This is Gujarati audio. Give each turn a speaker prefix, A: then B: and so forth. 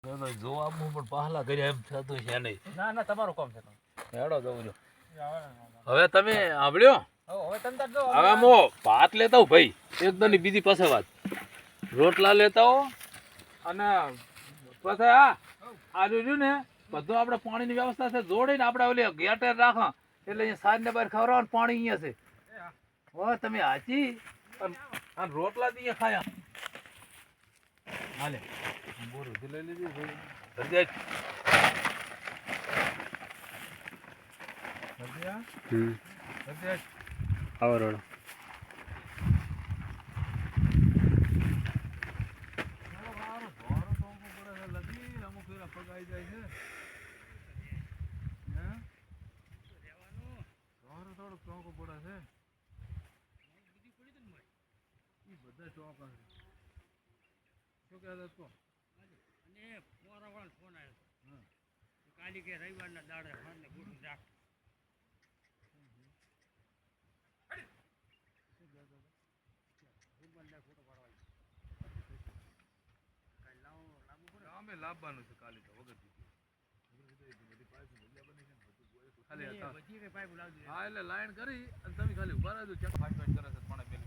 A: જોવા પણ પહેલા કર્યા એમ થતું છે નહીં.
B: ના ના તમારું કામ છે.
A: હેડો જવું જો. હવે તમે સાંભળ્યો?
B: હવે તમે તાર જો
A: હવે મો ભાત લેતા હો ભાઈ, એકદમ ની બીજી પાસે વાત રોટલા લેતા હો અને પછી આ રહ્યું ને બધું આપણે પાણીની વ્યવસ્થા છે જોડીને આપણે ઓલી ગેટર રાખો એટલે અહીંયા સાંજને બહાર ખવડાવવાનું પાણી અહીંયા છે. હો તમે હાચી અને રોટલા જ અહીંયા ખાયા હાલે બોરું લઈ લીધી
C: આવો રોડ
B: કાલી કે રવિવારના દાડે ફરને ગોઠું રાખ
A: લાવવાનું છે કાલે તો વગર ખાલી હા એટલે લાઈન કરી અને તમે ખાલી ઉભા રહેજો ચેક ફાઈટ કરે છે પણ